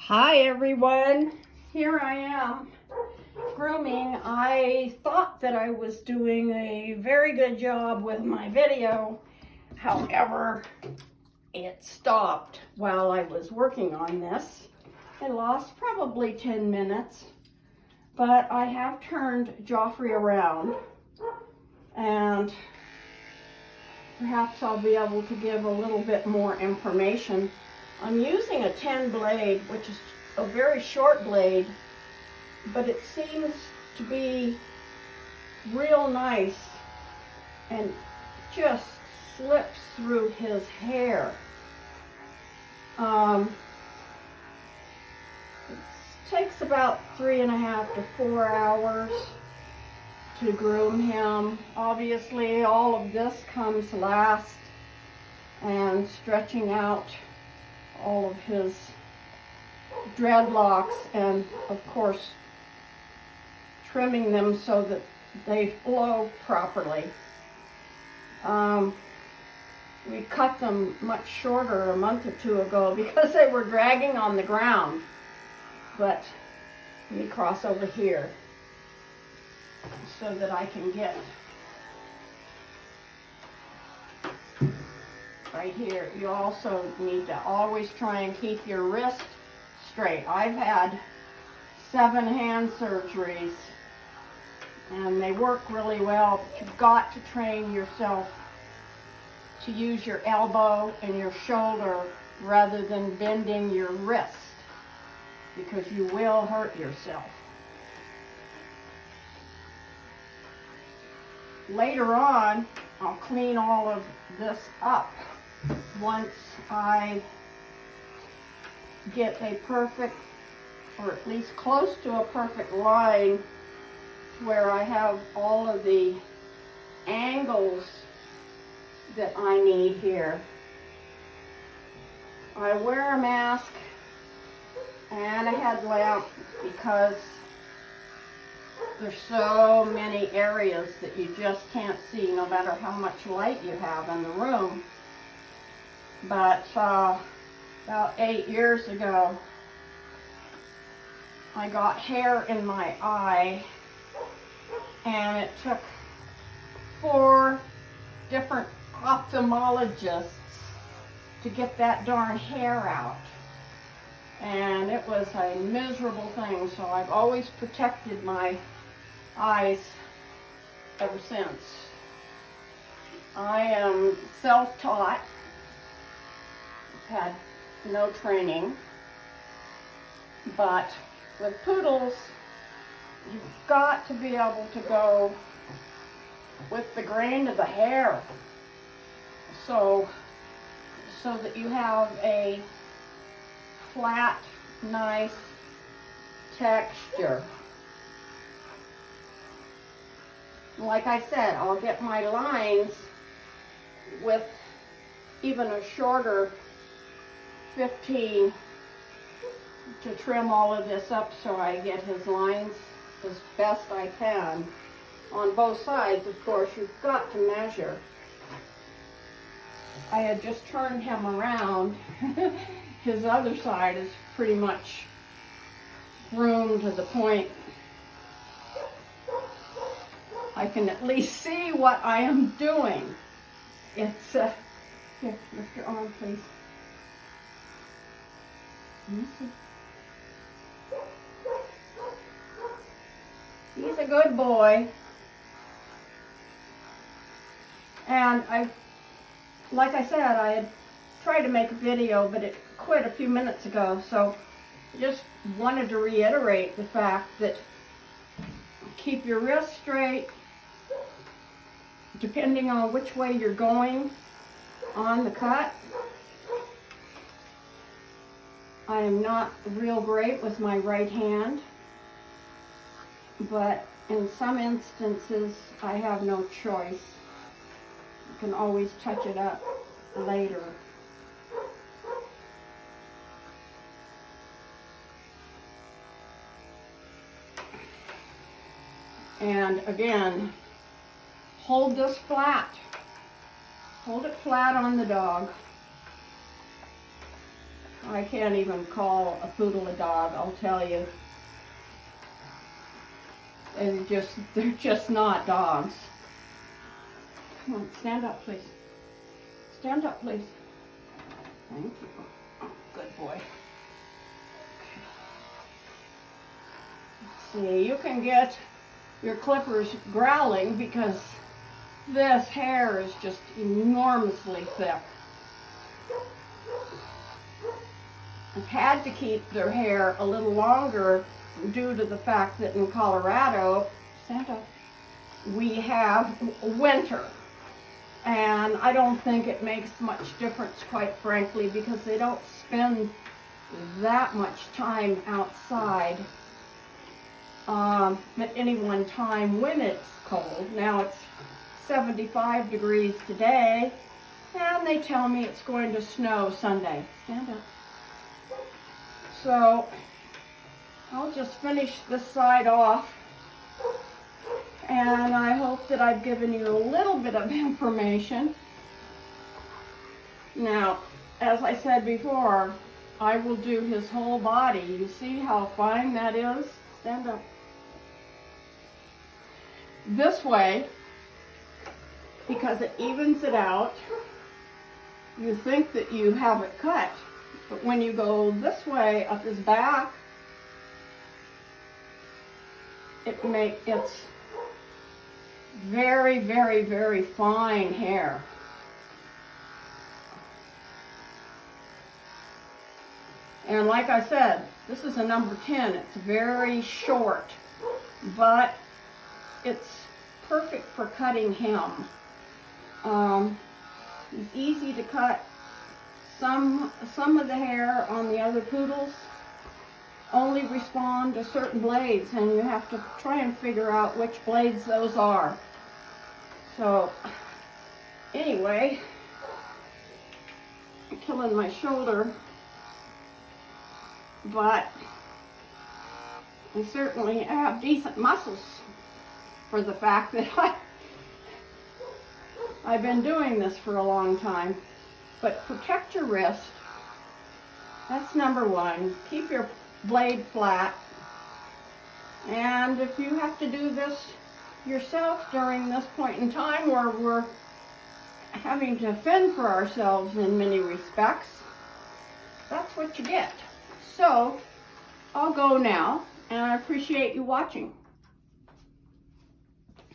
Hi everyone, here I am grooming. I thought that I was doing a very good job with my video. However, it stopped while I was working on this. I lost probably 10 minutes, but I have turned Geroffery around and perhaps I'll be able to give a little bit more information. I'm using a 10 blade, which is a very short blade, but it seems to be real nice and just slips through his hair. It takes about 3.5 to 4 hours to groom him. Obviously, all of this comes last, and stretching out all of his dreadlocks and of course trimming them so that they flow properly. We cut them much shorter a month or two ago because they were dragging on the ground. But let me cross over here so that I can get right here. You also need to always try and keep your wrist straight. I've had 7 hand surgeries and they work really well, but you've got to train yourself to use your elbow and your shoulder rather than bending your wrist, because you will hurt yourself. Later on, I'll clean all of this up once I get a perfect, or at least close to a perfect line where I have all of the angles that I need here. I wear a mask and a headlamp because there's so many areas that you just can't see no matter how much light you have in the room. But about 8 years ago, I got hair in my eye, and it took 4 different ophthalmologists to get that darn hair out. And it was a miserable thing, so I've always protected my eyes ever since. I am self-taught, had no training, but with poodles, you've got to be able to go with the grain of the hair, so that you have a flat, nice texture. Like I said, I'll get my lines with even a shorter 15 to trim all of this up so I get his lines as best I can. On both sides, of course, you've got to measure. I had just turned him around. His other side is pretty much groomed to the point I can at least see what I am doing. It's, here, lift your arm, please. Let me see. He's a good boy. And like I said, I had tried to make a video, but it quit a few minutes ago, so just wanted to reiterate the fact that keep your wrist straight, depending on which way you're going on the cut. I am not real great with my right hand, but in some instances I have no choice. You can always touch it up later. And again, hold this flat. Hold it flat on the dog. I can't even call a poodle a dog, I'll tell you. And they're just not dogs. Come on, stand up, please. Stand up, please. Thank you. Good boy. See, you can get your clippers growling because this hair is just enormously thick. I've had to keep their hair a little longer due to the fact that in Colorado, Santa, we have winter. And I don't think it makes much difference, quite frankly, because they don't spend that much time outside at any one time when it's cold. Now it's 75 degrees today, and they tell me it's going to snow Sunday. Stand up. So I'll just finish this side off, and I hope that I've given you a little bit of information. Now, as I said before, I will do his whole body. You see how fine that is? Stand up. This way, because it evens it out. You think that you have it cut, but when you go this way up his back, it's very, very, very fine hair. And like I said, this is a number 10. It's very short, but it's perfect for cutting him. It's easy to cut. Some of the hair on the other poodles only respond to certain blades, and you have to try and figure out which blades those are. So anyway, I'm killing my shoulder, but I certainly have decent muscles for the fact that I've been doing this for a long time. But protect your wrist. That's number one. Keep your blade flat. And if you have to do this yourself during this point in time where we're having to fend for ourselves in many respects, that's what you get. So I'll go now, and I appreciate you watching.